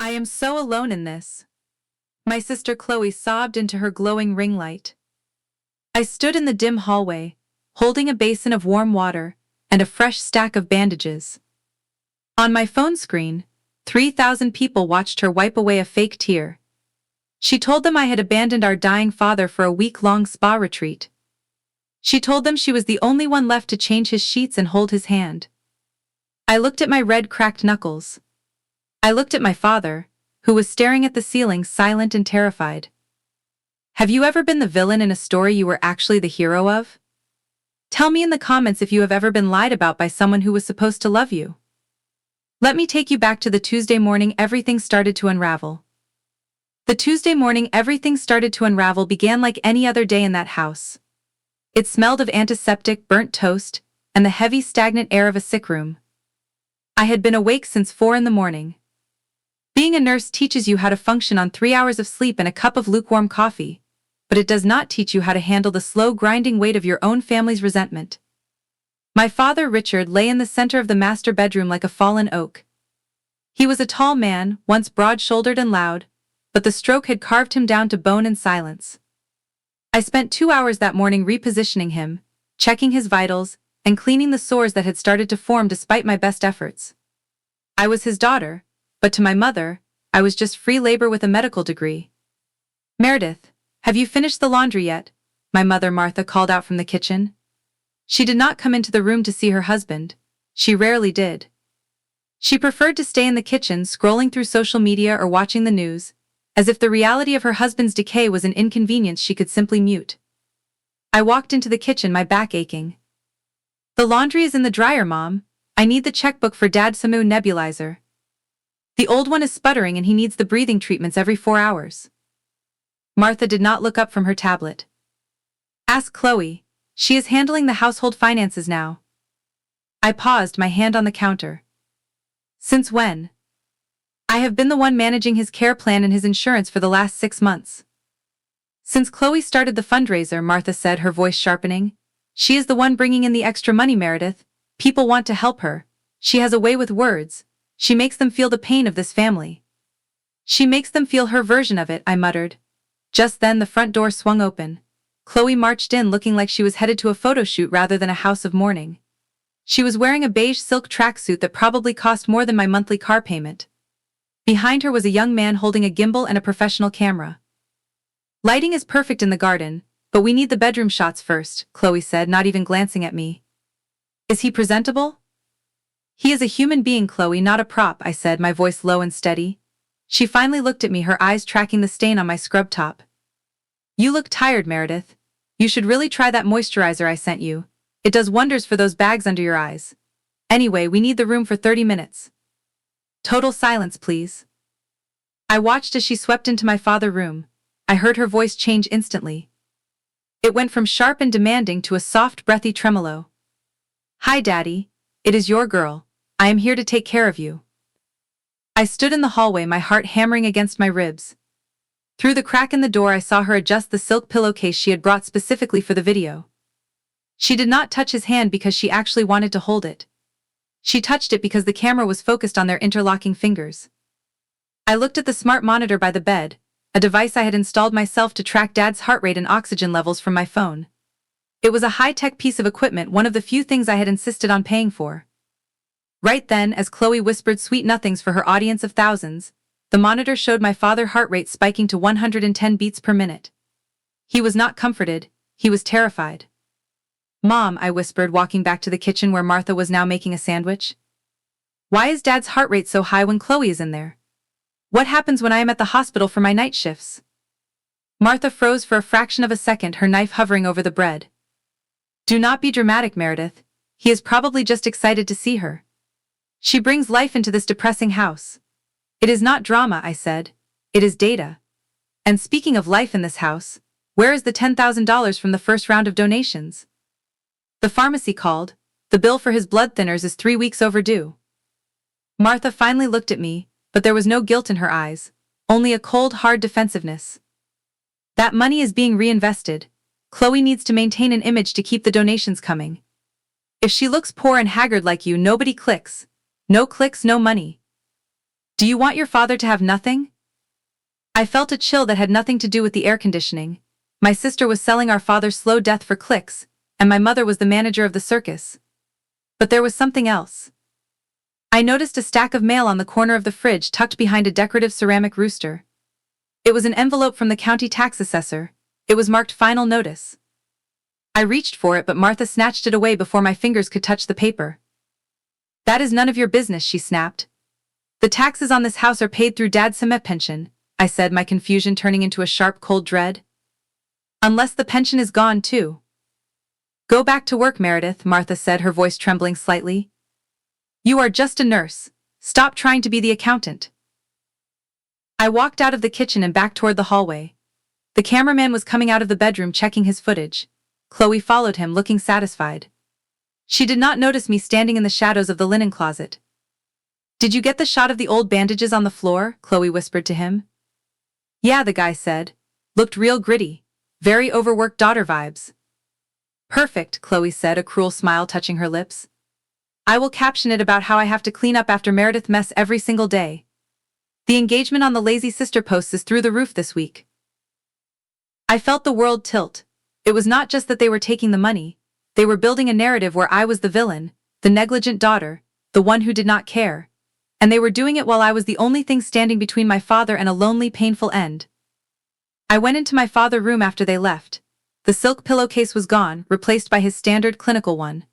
I am so alone in this. My sister Chloe sobbed into her glowing ring light. I stood in the dim hallway, holding a basin of warm water and a fresh stack of bandages. On my phone screen, 3,000 people watched her wipe away a fake tear. She told them I had abandoned our dying father for a week-long spa retreat. She told them she was the only one left to change his sheets and hold his hand. I looked at my red cracked knuckles. I looked at my father, who was staring at the ceiling silent and terrified. Have you ever been the villain in a story you were actually the hero of? Tell me in the comments if you have ever been lied about by someone who was supposed to love you. Let me take you back to the Tuesday morning everything started to unravel. The Tuesday morning everything started to unravel began like any other day in that house. It smelled of antiseptic, burnt toast, and the heavy stagnant air of a sick room. I had been awake since 4 in the morning. Being a nurse teaches you how to function on 3 hours of sleep and a cup of lukewarm coffee, but it does not teach you how to handle the slow grinding weight of your own family's resentment. My father, Richard, lay in the center of the master bedroom like a fallen oak. He was a tall man, once broad-shouldered and loud, but the stroke had carved him down to bone and silence. I spent 2 hours that morning repositioning him, checking his vitals, and cleaning the sores that had started to form despite my best efforts. I was his daughter, but to my mother, I was just free labor with a medical degree. Meredith, have you finished the laundry yet? My mother Martha called out from the kitchen. She did not come into the room to see her husband. She rarely did. She preferred to stay in the kitchen scrolling through social media or watching the news, as if the reality of her husband's decay was an inconvenience she could simply mute. I walked into the kitchen, my back aching. The laundry is in the dryer, Mom. I need the checkbook for Dad's Samu nebulizer. The old one is sputtering and he needs the breathing treatments every 4 hours. Martha did not look up from her tablet. Ask Chloe. She is handling the household finances now. I paused, my hand on the counter. Since when? I have been the one managing his care plan and his insurance for the last 6 months. Since Chloe started the fundraiser, Martha said, her voice sharpening. She is the one bringing in the extra money, Meredith. People want to help her. She has a way with words. She makes them feel the pain of this family. She makes them feel her version of it, I muttered. Just then the front door swung open. Chloe marched in looking like she was headed to a photo shoot rather than a house of mourning. She was wearing a beige silk tracksuit that probably cost more than my monthly car payment. Behind her was a young man holding a gimbal and a professional camera. Lighting is perfect in the garden, but we need the bedroom shots first, Chloe said, not even glancing at me. Is he presentable? He is a human being, Chloe, not a prop, I said, my voice low and steady. She finally looked at me, her eyes tracking the stain on my scrub top. You look tired, Meredith. You should really try that moisturizer I sent you. It does wonders for those bags under your eyes. Anyway, we need the room for 30 minutes. Total silence, please. I watched as she swept into my father's room. I heard her voice change instantly. It went from sharp and demanding to a soft, breathy tremolo. Hi, Daddy. It is your girl. I am here to take care of you. I stood in the hallway, my heart hammering against my ribs. Through the crack in the door I saw her adjust the silk pillowcase she had brought specifically for the video. She did not touch his hand because she actually wanted to hold it. She touched it because the camera was focused on their interlocking fingers. I looked at the smart monitor by the bed, a device I had installed myself to track Dad's heart rate and oxygen levels from my phone. It was a high-tech piece of equipment, one of the few things I had insisted on paying for. Right then, as Chloe whispered sweet nothings for her audience of thousands, the monitor showed my father's heart rate spiking to 110 beats per minute. He was not comforted, he was terrified. Mom, I whispered, walking back to the kitchen where Martha was now making a sandwich. Why is Dad's heart rate so high when Chloe is in there? What happens when I am at the hospital for my night shifts? Martha froze for a fraction of a second, her knife hovering over the bread. Do not be dramatic, Meredith. He is probably just excited to see her. She brings life into this depressing house. It is not drama, I said. It is data. And speaking of life in this house, where is the $10,000 from the first round of donations? The pharmacy called. The bill for his blood thinners is 3 weeks overdue. Martha finally looked at me, but there was no guilt in her eyes, only a cold, hard defensiveness. That money is being reinvested. Chloe needs to maintain an image to keep the donations coming. If she looks poor and haggard like you, nobody clicks. No clicks, no money. Do you want your father to have nothing? I felt a chill that had nothing to do with the air conditioning. My sister was selling our father's slow death for clicks, and my mother was the manager of the circus. But there was something else. I noticed a stack of mail on the corner of the fridge tucked behind a decorative ceramic rooster. It was an envelope from the county tax assessor. It was marked Final Notice. I reached for it, but Martha snatched it away before my fingers could touch the paper. That is none of your business, she snapped. The taxes on this house are paid through Dad's semi pension, I said, my confusion turning into a sharp, cold dread. Unless the pension is gone, too. Go back to work, Meredith, Martha said, her voice trembling slightly. You are just a nurse. Stop trying to be the accountant. I walked out of the kitchen and back toward the hallway. The cameraman was coming out of the bedroom checking his footage. Chloe followed him, looking satisfied. She did not notice me standing in the shadows of the linen closet. Did you get the shot of the old bandages on the floor? Chloe whispered to him. Yeah, the guy said. Looked real gritty. Very overworked daughter vibes. Perfect, Chloe said, a cruel smile touching her lips. I will caption it about how I have to clean up after Meredith mess every single day. The engagement on the Lazy Sister posts is through the roof this week. I felt the world tilt. It was not just that they were taking the money. They were building a narrative where I was the villain, the negligent daughter, the one who did not care. And they were doing it while I was the only thing standing between my father and a lonely, painful end. I went into my father's room after they left. The silk pillowcase was gone, replaced by his standard clinical one.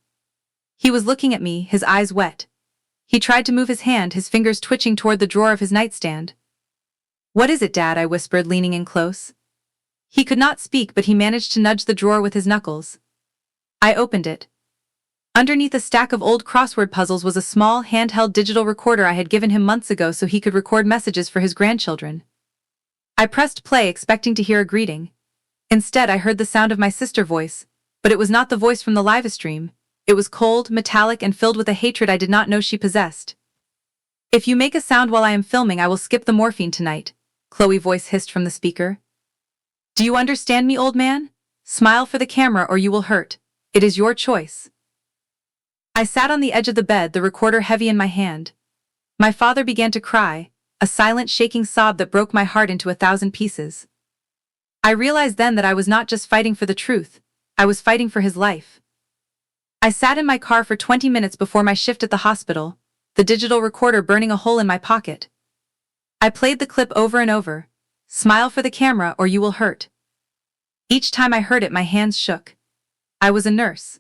He was looking at me, his eyes wet. He tried to move his hand, his fingers twitching toward the drawer of his nightstand. What is it, Dad? I whispered, leaning in close. He could not speak, but he managed to nudge the drawer with his knuckles. I opened it. Underneath a stack of old crossword puzzles was a small, handheld digital recorder I had given him months ago so he could record messages for his grandchildren. I pressed play, expecting to hear a greeting. Instead, I heard the sound of my sister's voice, but it was not the voice from the livestream. It was cold, metallic, and filled with a hatred I did not know she possessed. If you make a sound while I am filming, I will skip the morphine tonight, Chloe's voice hissed from the speaker. Do you understand me, old man? Smile for the camera or you will hurt. It is your choice. I sat on the edge of the bed, the recorder heavy in my hand. My father began to cry, a silent, shaking sob that broke my heart into 1,000 pieces. I realized then that I was not just fighting for the truth, I was fighting for his life. I sat in my car for 20 minutes before my shift at the hospital, the digital recorder burning a hole in my pocket. I played the clip over and over. Smile for the camera or you will hurt. Each time I heard it, my hands shook. I was a nurse.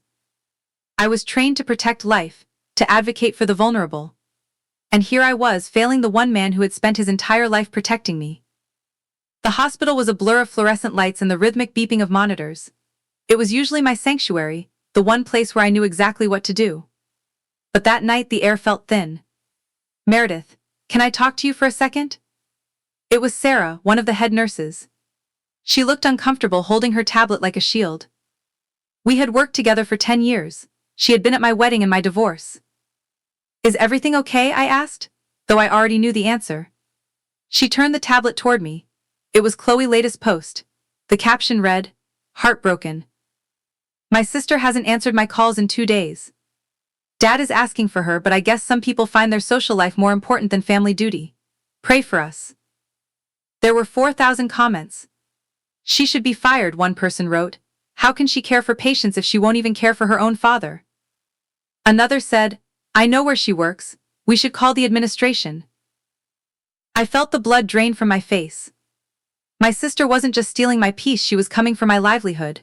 I was trained to protect life, to advocate for the vulnerable. And here I was, failing the one man who had spent his entire life protecting me. The hospital was a blur of fluorescent lights and the rhythmic beeping of monitors. It was usually my sanctuary, the one place where I knew exactly what to do. But that night the air felt thin. Meredith, can I talk to you for a second? It was Sarah, one of the head nurses. She looked uncomfortable, holding her tablet like a shield. We had worked together for 10 years. She had been at my wedding and my divorce. Is everything okay? I asked, though I already knew the answer. She turned the tablet toward me. It was Chloe's latest post. The caption read, "Heartbroken. My sister hasn't answered my calls in 2 days. Dad is asking for her, but I guess some people find their social life more important than family duty. Pray for us." There were 4,000 comments. She should be fired, one person wrote. How can she care for patients if she won't even care for her own father? Another said, I know where she works. We should call the administration. I felt the blood drain from my face. My sister wasn't just stealing my peace, she was coming for my livelihood.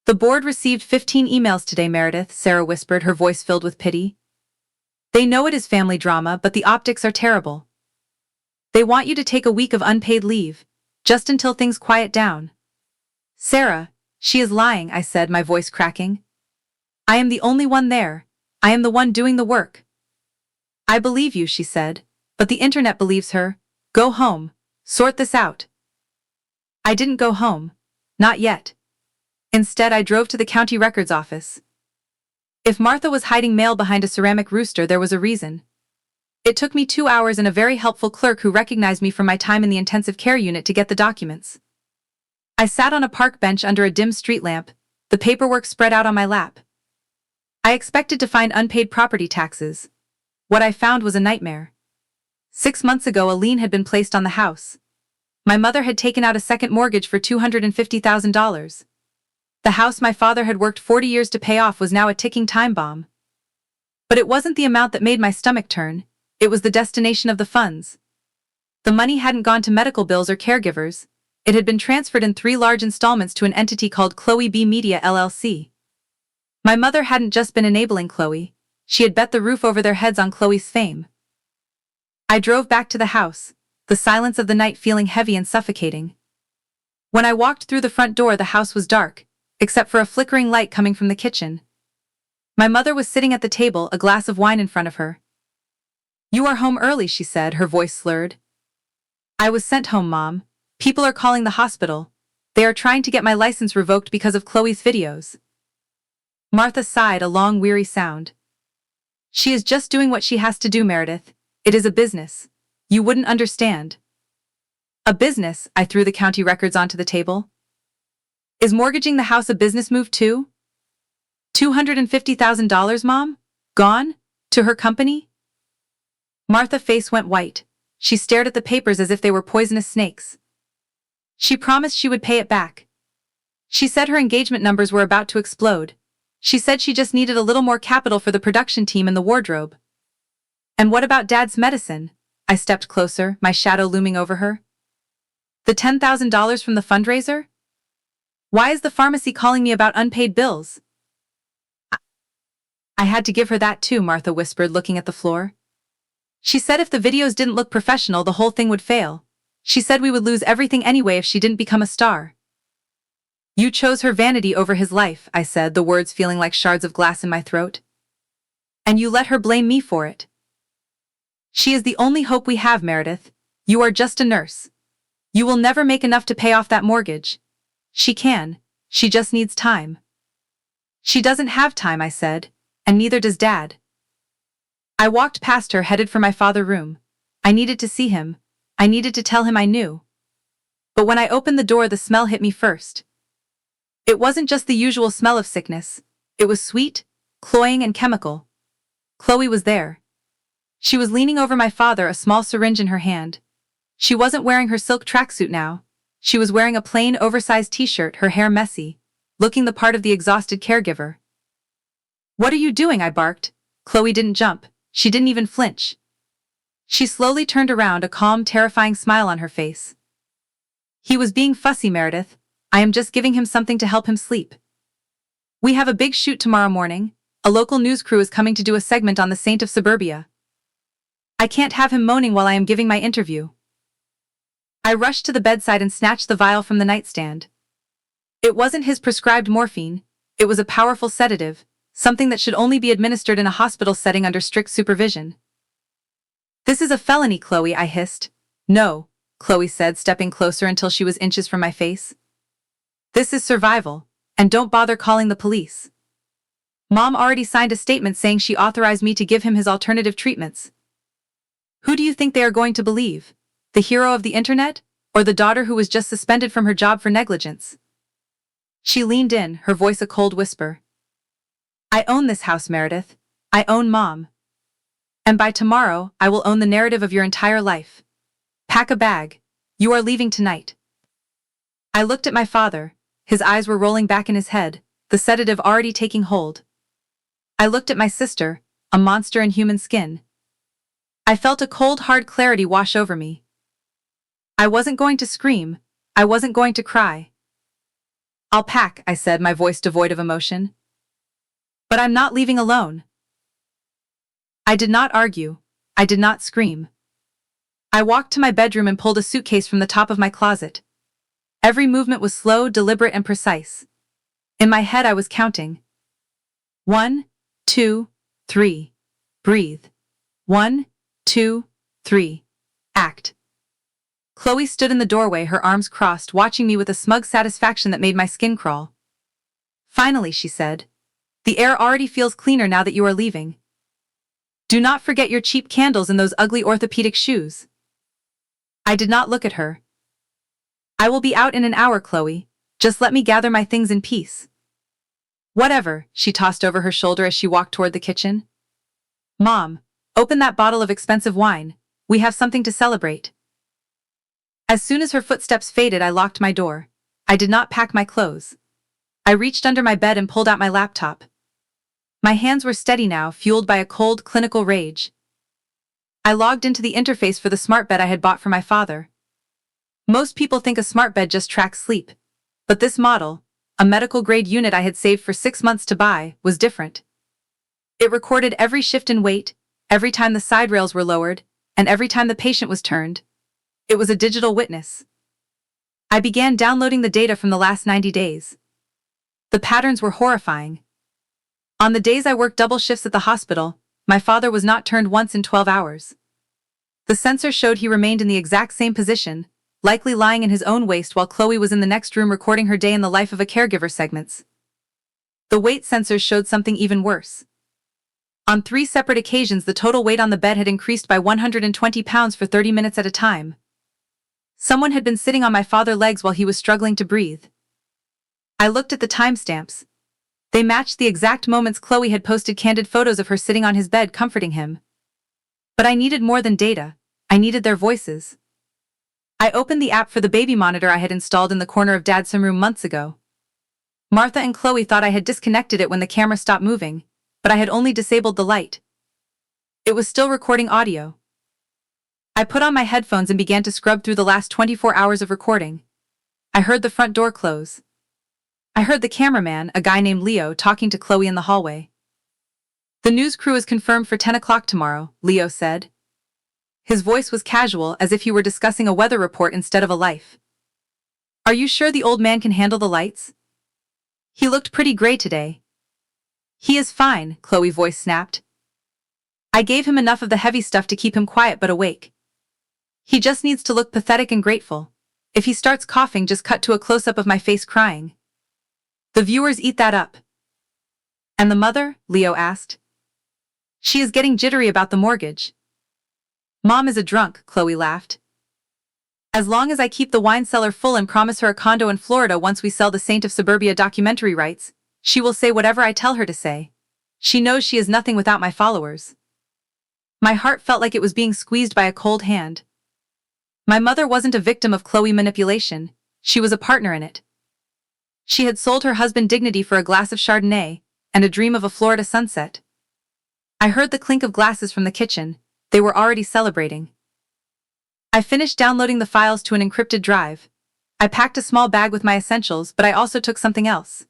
The board received 15 emails today, Meredith, Sarah whispered, her voice filled with pity. They know it is family drama, but the optics are terrible. They want you to take a week of unpaid leave, just until things quiet down. Sarah, she is lying, I said, my voice cracking. I am the only one there. I am the one doing the work. I believe you, she said, but the internet believes her. Go home. Sort this out. I didn't go home. Not yet. Instead, I drove to the county records office. If Martha was hiding mail behind a ceramic rooster, there was a reason. It took me 2 hours and a very helpful clerk who recognized me from my time in the intensive care unit to get the documents. I sat on a park bench under a dim street lamp, the paperwork spread out on my lap. I expected to find unpaid property taxes. What I found was a nightmare. 6 months ago, a lien had been placed on the house. My mother had taken out a second mortgage for $250,000. The house my father had worked 40 years to pay off was now a ticking time bomb. But it wasn't the amount that made my stomach turn, it was the destination of the funds. The money hadn't gone to medical bills or caregivers. It had been transferred in 3 large installments to an entity called Chloe B. Media LLC. My mother hadn't just been enabling Chloe, she had bet the roof over their heads on Chloe's fame. I drove back to the house, the silence of the night feeling heavy and suffocating. When I walked through the front door, the house was dark, except for a flickering light coming from the kitchen. My mother was sitting at the table, a glass of wine in front of her. "You are home early," she said, her voice slurred. "I was sent home, Mom. People are calling the hospital. They are trying to get my license revoked because of Chloe's videos." Martha sighed, a long, weary sound. "She is just doing what she has to do, Meredith. It is a business. You wouldn't understand." "A business?" I threw the county records onto the table. "Is mortgaging the house a business move too? $250,000, Mom? Gone? To her company?" Martha's face went white. She stared at the papers as if they were poisonous snakes. "She promised she would pay it back. She said her engagement numbers were about to explode. She said she just needed a little more capital for the production team and the wardrobe." "And what about Dad's medicine?" I stepped closer, my shadow looming over her. "The $10,000 from the fundraiser? Why is the pharmacy calling me about unpaid bills?" "I had to give her that too," Martha whispered, looking at the floor. "She said if the videos didn't look professional, the whole thing would fail. She said we would lose everything anyway if she didn't become a star." "You chose her vanity over his life," I said, the words feeling like shards of glass in my throat. "And you let her blame me for it." "She is the only hope we have, Meredith. You are just a nurse. You will never make enough to pay off that mortgage." "She can. She just needs time." "She doesn't have time," I said, "and neither does Dad." I walked past her, headed for my father's room. I needed to see him. I needed to tell him I knew. But when I opened the door, the smell hit me first. It wasn't just the usual smell of sickness. It was sweet, cloying, and chemical. Chloe was there. She was leaning over my father, a small syringe in her hand. She wasn't wearing her silk tracksuit now. She was wearing a plain, oversized t-shirt, her hair messy, looking the part of the exhausted caregiver. "What are you doing?" I barked. Chloe didn't jump. She didn't even flinch. She slowly turned around, a calm, terrifying smile on her face. "He was being fussy, Meredith. I am just giving him something to help him sleep. We have a big shoot tomorrow morning. A local news crew is coming to do a segment on the saint of suburbia. I can't have him moaning while I am giving my interview." I rushed to the bedside and snatched the vial from the nightstand. It wasn't his prescribed morphine. It was a powerful sedative, something that should only be administered in a hospital setting under strict supervision. "This is a felony, Chloe," I hissed. "No," Chloe said, stepping closer until she was inches from my face. "This is survival, and don't bother calling the police. Mom already signed a statement saying she authorized me to give him his alternative treatments." Who do you think they are going to believe? The hero of the internet, or the daughter who was just suspended from her job for negligence? She leaned in, her voice a cold whisper. "I own this house, Meredith. I own Mom. And by tomorrow, I will own the narrative of your entire life. Pack a bag. You are leaving tonight." I looked at my father. His eyes were rolling back in his head, the sedative already taking hold. I looked at my sister, a monster in human skin. I felt a cold, hard clarity wash over me. I wasn't going to scream. I wasn't going to cry. "I'll pack," I said, my voice devoid of emotion. "But I'm not leaving alone." I did not argue. I did not scream. I walked to my bedroom and pulled a suitcase from the top of my closet. Every movement was slow, deliberate, and precise. In my head I was counting. 1, 2, 3. Breathe. 1, 2, 3. Act. Chloe stood in the doorway, her arms crossed, watching me with a smug satisfaction that made my skin crawl. "Finally," she said. "The air already feels cleaner now that you are leaving. Do not forget your cheap candles and those ugly orthopedic shoes." I did not look at her. "I will be out in an hour, Chloe. Just let me gather my things in peace." "Whatever," she tossed over her shoulder as she walked toward the kitchen. "Mom, open that bottle of expensive wine. We have something to celebrate. As soon as her footsteps faded, I locked my door. I did not pack my clothes. I reached under my bed and pulled out my laptop. My hands were steady now, fueled by a cold, clinical rage. I logged into the interface for the smart bed I had bought for my father. Most people think a smart bed just tracks sleep. But this model, a medical-grade unit I had saved for 6 months to buy, was different. It recorded every shift in weight, every time the side rails were lowered, and every time the patient was turned. It was a digital witness. I began downloading the data from the last 90 days. The patterns were horrifying. On the days I worked double shifts at the hospital, my father was not turned once in 12 hours. The sensor showed he remained in the exact same position, likely lying in his own waste while Chloe was in the next room recording her day in the life of a caregiver segments. The weight sensors showed something even worse. On 3 separate occasions, the total weight on the bed had increased by 120 pounds for 30 minutes at a time. Someone had been sitting on my father's legs while he was struggling to breathe. I looked at the timestamps. They matched the exact moments Chloe had posted candid photos of her sitting on his bed comforting him. But I needed more than data. I needed their voices. I opened the app for the baby monitor I had installed in the corner of Dad's room months ago. Martha and Chloe thought I had disconnected it when the camera stopped moving, but I had only disabled the light. It was still recording audio. I put on my headphones and began to scrub through the last 24 hours of recording. I heard the front door close. I heard the cameraman, a guy named Leo, talking to Chloe in the hallway. "The news crew is confirmed for 10 o'clock tomorrow," Leo said. His voice was casual, as if he were discussing a weather report instead of a life. "Are you sure the old man can handle the lights? He looked pretty gray today." "He is fine," Chloe's voice snapped. "I gave him enough of the heavy stuff to keep him quiet but awake. He just needs to look pathetic and grateful. If he starts coughing, just cut to a close-up of my face crying. The viewers eat that up." "And the mother?" Leo asked. "She is getting jittery about the mortgage." "Mom is a drunk," Chloe laughed. "As long as I keep the wine cellar full and promise her a condo in Florida once we sell the Saint of Suburbia documentary rights, she will say whatever I tell her to say. She knows she is nothing without my followers." My heart felt like it was being squeezed by a cold hand. My mother wasn't a victim of Chloe manipulation, she was a partner in it. She had sold her husband dignity for a glass of Chardonnay and a dream of a Florida sunset. I heard the clink of glasses from the kitchen. They were already celebrating. I finished downloading the files to an encrypted drive. I packed a small bag with my essentials, but I also took something else.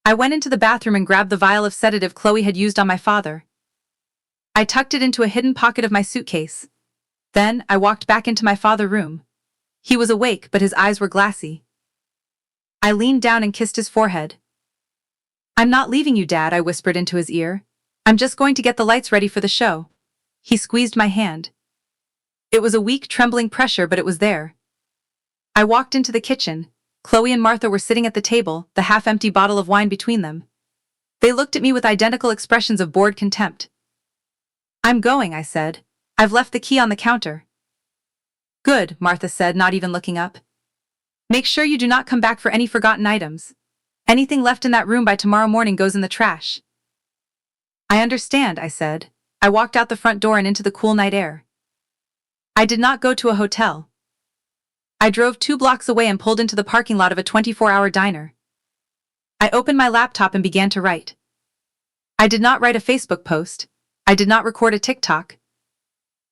I went into the bathroom and grabbed the vial of sedative Chloe had used on my father. I tucked it into a hidden pocket of my suitcase. Then, I walked back into my father's room. He was awake, but his eyes were glassy. I leaned down and kissed his forehead. "I'm not leaving you, Dad," I whispered into his ear. "I'm just going to get the lights ready for the show." He squeezed my hand. It was a weak, trembling pressure, but it was there. I walked into the kitchen. Chloe and Martha were sitting at the table, the half-empty bottle of wine between them. They looked at me with identical expressions of bored contempt. "I'm going," I said. "I've left the key on the counter." "Good," Martha said, not even looking up. "Make sure you do not come back for any forgotten items. Anything left in that room by tomorrow morning goes in the trash." "I understand," I said. I walked out the front door and into the cool night air. I did not go to a hotel. I drove 2 blocks away and pulled into the parking lot of a 24-hour diner. I opened my laptop and began to write. I did not write a Facebook post. I did not record a TikTok.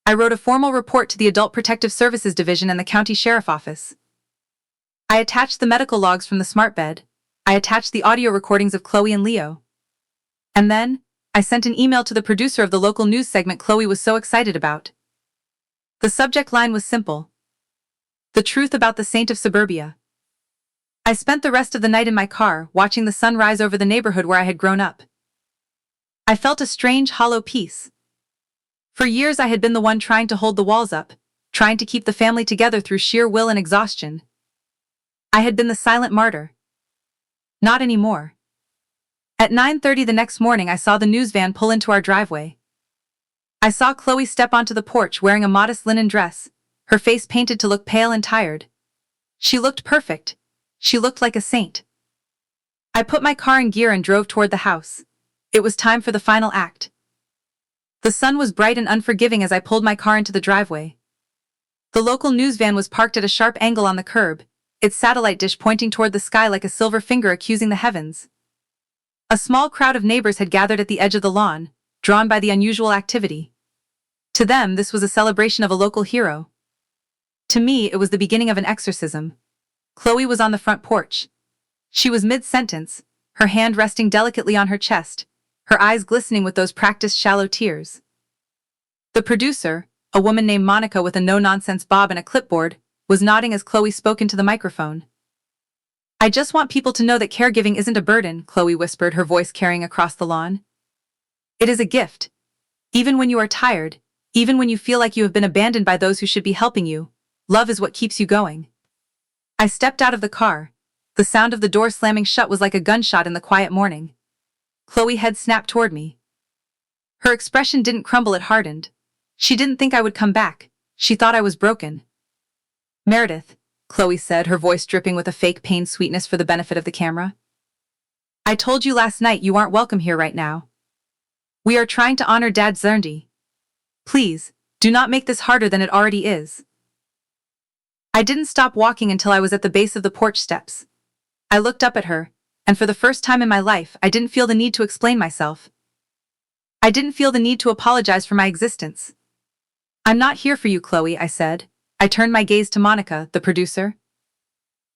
I wrote a formal report to the Adult Protective Services Division and the County Sheriff Office. I attached the medical logs from the smart bed. I attached the audio recordings of Chloe and Leo. And then, I sent an email to the producer of the local news segment Chloe was so excited about. The subject line was simple. The truth about the Saint of Suburbia. I spent the rest of the night in my car, watching the sun rise over the neighborhood where I had grown up. I felt a strange, hollow peace. For years I had been the one trying to hold the walls up, trying to keep the family together through sheer will and exhaustion. I had been the silent martyr. Not anymore. At 9:30 the next morning I saw the news van pull into our driveway. I saw Chloe step onto the porch wearing a modest linen dress, her face painted to look pale and tired. She looked perfect. She looked like a saint. I put my car in gear and drove toward the house. It was time for the final act. The sun was bright and unforgiving as I pulled my car into the driveway. The local news van was parked at a sharp angle on the curb, its satellite dish pointing toward the sky like a silver finger accusing the heavens. A small crowd of neighbors had gathered at the edge of the lawn, drawn by the unusual activity. To them, this was a celebration of a local hero. To me, it was the beginning of an exorcism. Chloe was on the front porch. She was mid-sentence, her hand resting delicately on her chest, her eyes glistening with those practiced shallow tears. The producer, a woman named Monica with a no-nonsense bob and a clipboard, was nodding as Chloe spoke into the microphone. "I just want people to know that caregiving isn't a burden," Chloe whispered, her voice carrying across the lawn. "It is a gift. Even when you are tired, even when you feel like you have been abandoned by those who should be helping you, love is what keeps you going." I stepped out of the car. The sound of the door slamming shut was like a gunshot in the quiet morning. Chloe's head snapped toward me. Her expression didn't crumble, it hardened. She didn't think I would come back. She thought I was broken. "Meredith," Chloe said, her voice dripping with a fake pain sweetness for the benefit of the camera. "I told you last night you aren't welcome here right now. We are trying to honor Dad's Zerndi. Please, do not make this harder than it already is." I didn't stop walking until I was at the base of the porch steps. I looked up at her, and for the first time in my life, I didn't feel the need to explain myself. I didn't feel the need to apologize for my existence. "I'm not here for you, Chloe," I said. I turned my gaze to Monica, the producer.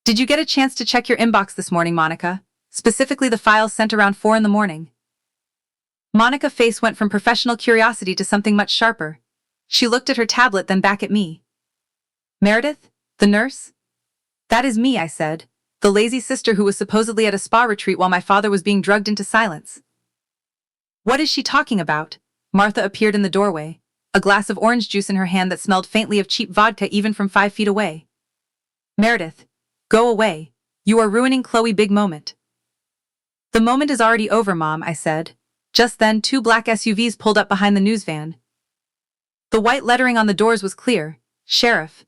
"Did you get a chance to check your inbox this morning, Monica? Specifically the files sent around 4 in the morning. Monica's face went from professional curiosity to something much sharper. She looked at her tablet, then back at me. "Meredith? The nurse?" "That is me," I said. "The lazy sister who was supposedly at a spa retreat while my father was being drugged into silence." "What is she talking about?" Martha appeared in the doorway, a glass of orange juice in her hand that smelled faintly of cheap vodka even from 5 feet away. "Meredith, go away. You are ruining Chloe's big moment." "The moment is already over, Mom," I said. Just then, 2 black SUVs pulled up behind the news van. The white lettering on the doors was clear: Sheriff.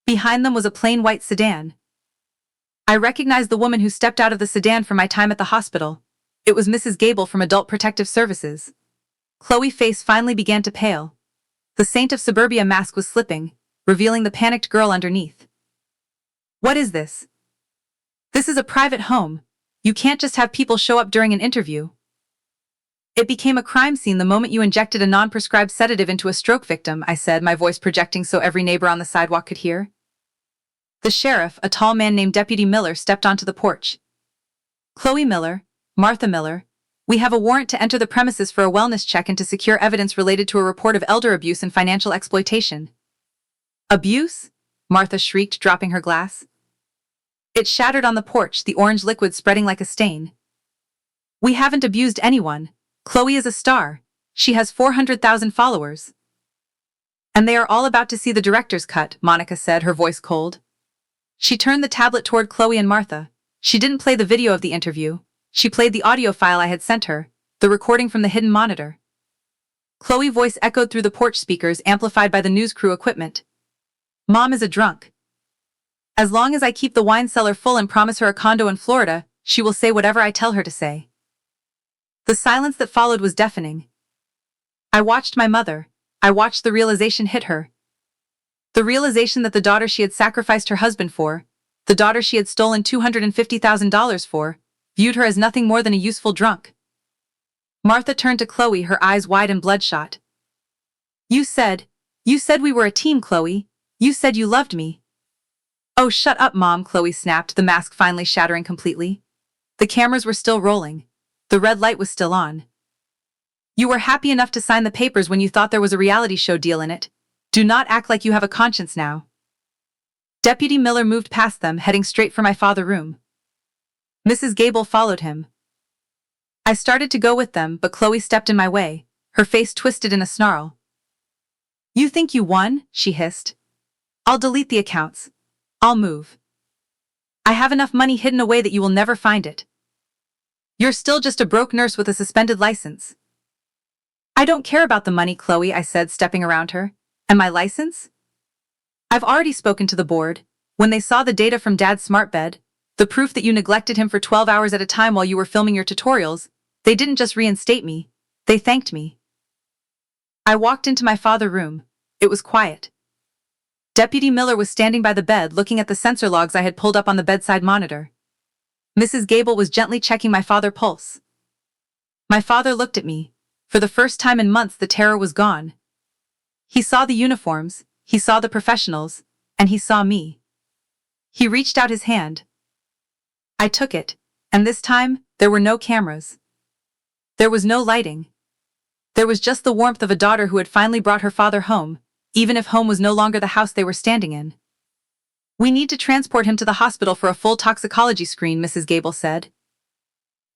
Behind them was a plain white sedan. I recognized the woman who stepped out of the sedan from my time at the hospital. It was Mrs. Gable from Adult Protective Services. Chloe's face finally began to pale. The Saint of Suburbia mask was slipping, revealing the panicked girl underneath. "What is this?" "This is a private home. You can't just have people show up during an interview." "It became a crime scene the moment you injected a non-prescribed sedative into a stroke victim," I said, my voice projecting so every neighbor on the sidewalk could hear. The sheriff, a tall man named Deputy Miller, stepped onto the porch. "Chloe Miller, Martha Miller, we have a warrant to enter the premises for a wellness check and to secure evidence related to a report of elder abuse and financial exploitation." "Abuse?" Martha shrieked, dropping her glass. It shattered on the porch, the orange liquid spreading like a stain. "We haven't abused anyone. Chloe is a star. She has 400,000 followers. And they are all about to see the director's cut," Monica said, her voice cold. She turned the tablet toward Chloe and Martha. She didn't play the video of the interview. She played the audio file I had sent her, the recording from the hidden monitor. Chloe's voice echoed through the porch speakers, amplified by the news crew equipment. "Mom is a drunk. As long as I keep the wine cellar full and promise her a condo in Florida, she will say whatever I tell her to say." The silence that followed was deafening. I watched my mother. I watched the realization hit her. The realization that the daughter she had sacrificed her husband for, the daughter she had stolen $250,000 for, viewed her as nothing more than a useful drunk. Martha turned to Chloe, her eyes wide and bloodshot. You said we were a team, Chloe. You said you loved me." "Oh, shut up, Mom," Chloe snapped, the mask finally shattering completely. The cameras were still rolling. The red light was still on. "You were happy enough to sign the papers when you thought there was a reality show deal in it. Do not act like you have a conscience now." Deputy Miller moved past them, heading straight for my father's room. Mrs. Gable followed him. I started to go with them, but Chloe stepped in my way, her face twisted in a snarl. "You think you won?" she hissed. "I'll delete the accounts. I'll move. I have enough money hidden away that you will never find it. You're still just a broke nurse with a suspended license." "I don't care about the money, Chloe," I said, stepping around her. "And my license? I've already spoken to the board. When they saw the data from Dad's smart bed, the proof that you neglected him for 12 hours at a time while you were filming your tutorials, they didn't just reinstate me, they thanked me." I walked into my father's room. It was quiet. Deputy Miller was standing by the bed looking at the sensor logs I had pulled up on the bedside monitor. Mrs. Gable was gently checking my father's pulse. My father looked at me. For the first time in months, the terror was gone. He saw the uniforms, he saw the professionals, and he saw me. He reached out his hand. I took it, and this time, there were no cameras. There was no lighting. There was just the warmth of a daughter who had finally brought her father home, even if home was no longer the house they were standing in. "We need to transport him to the hospital for a full toxicology screen," Mrs. Gable said.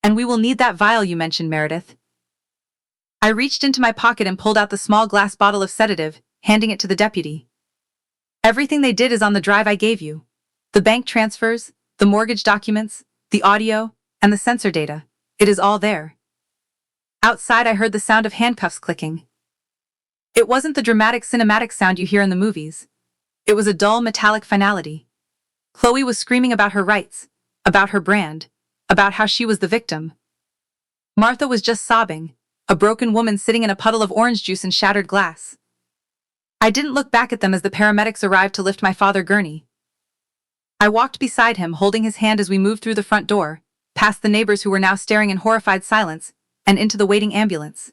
"And we will need that vial you mentioned, Meredith." I reached into my pocket and pulled out the small glass bottle of sedative, handing it to the deputy. "Everything they did is on the drive I gave you. The bank transfers, the mortgage documents, the audio, and the sensor data. It is all there." Outside, I heard the sound of handcuffs clicking. It wasn't the dramatic cinematic sound you hear in the movies. It was a dull metallic finality. Chloe was screaming about her rights, about her brand, about how she was the victim. Martha was just sobbing, a broken woman sitting in a puddle of orange juice and shattered glass. I didn't look back at them as the paramedics arrived to lift my father gurney. I walked beside him, holding his hand as we moved through the front door, past the neighbors who were now staring in horrified silence, and into the waiting ambulance.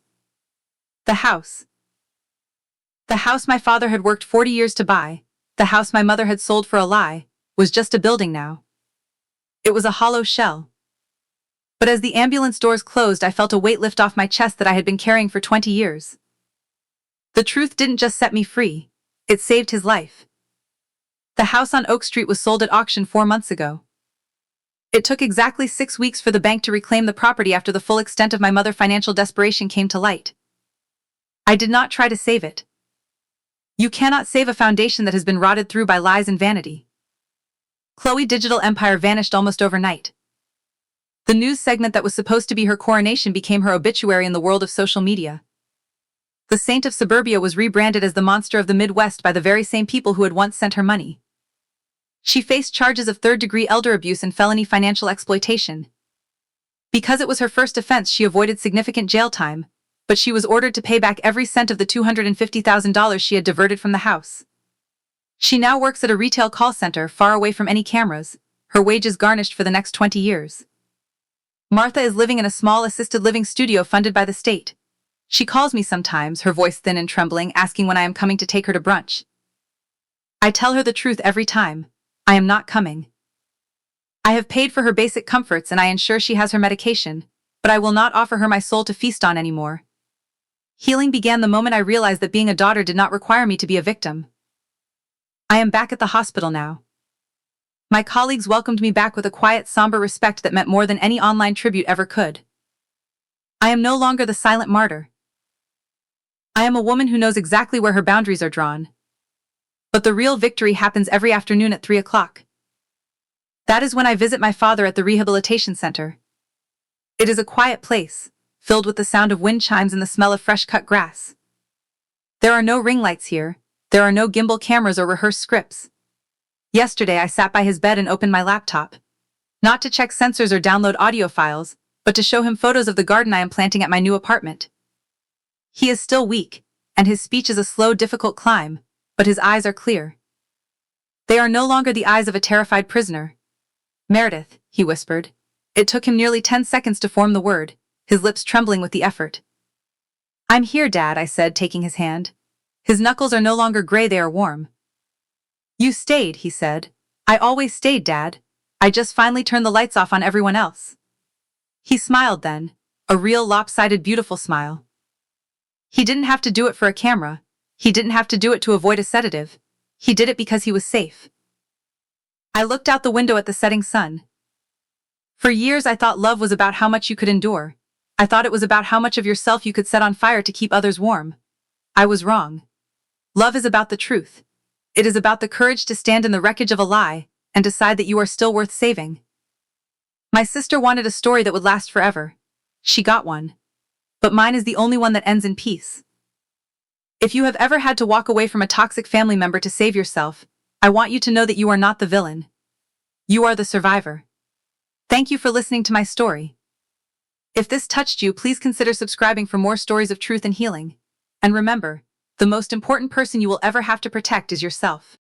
The house. The house my father had worked 40 years to buy, the house my mother had sold for a lie, was just a building now. It was a hollow shell. But as the ambulance doors closed, I felt a weight lift off my chest that I had been carrying for 20 years. The truth didn't just set me free, it saved his life. The house on Oak Street was sold at auction 4 months ago. It took exactly 6 weeks for the bank to reclaim the property after the full extent of my mother's financial desperation came to light. I did not try to save it. You cannot save a foundation that has been rotted through by lies and vanity. Chloe's digital empire vanished almost overnight. The news segment that was supposed to be her coronation became her obituary in the world of social media. The saint of suburbia was rebranded as the monster of the Midwest by the very same people who had once sent her money. She faced charges of third-degree elder abuse and felony financial exploitation. Because it was her first offense, she avoided significant jail time, but she was ordered to pay back every cent of the $250,000 she had diverted from the house. She now works at a retail call center far away from any cameras, her wages garnished for the next 20 years. Martha is living in a small assisted living studio funded by the state. She calls me sometimes, her voice thin and trembling, asking when I am coming to take her to brunch. I tell her the truth every time. I am not coming. I have paid for her basic comforts and I ensure she has her medication, but I will not offer her my soul to feast on anymore. Healing began the moment I realized that being a daughter did not require me to be a victim. I am back at the hospital now. My colleagues welcomed me back with a quiet, somber respect that meant more than any online tribute ever could. I am no longer the silent martyr. I am a woman who knows exactly where her boundaries are drawn. But the real victory happens every afternoon at 3 o'clock. That is when I visit my father at the rehabilitation center. It is a quiet place, filled with the sound of wind chimes and the smell of fresh-cut grass. There are no ring lights here, there are no gimbal cameras or rehearsed scripts. Yesterday I sat by his bed and opened my laptop. Not to check sensors or download audio files, but to show him photos of the garden I am planting at my new apartment. He is still weak, and his speech is a slow, difficult climb, but his eyes are clear. They are no longer the eyes of a terrified prisoner. "Meredith," he whispered. It took him nearly 10 seconds to form the word, his lips trembling with the effort. "I'm here, Dad," I said, taking his hand. His knuckles are no longer gray, they are warm. "You stayed," he said. "I always stayed, Dad. I just finally turned the lights off on everyone else." He smiled then, a real lopsided, beautiful smile. He didn't have to do it for a camera. He didn't have to do it to avoid a sedative. He did it because he was safe. I looked out the window at the setting sun. For years I thought love was about how much you could endure. I thought it was about how much of yourself you could set on fire to keep others warm. I was wrong. Love is about the truth. It is about the courage to stand in the wreckage of a lie and decide that you are still worth saving. My sister wanted a story that would last forever. She got one. But mine is the only one that ends in peace. If you have ever had to walk away from a toxic family member to save yourself, I want you to know that you are not the villain. You are the survivor. Thank you for listening to my story. If this touched you, please consider subscribing for more stories of truth and healing. And remember, the most important person you will ever have to protect is yourself.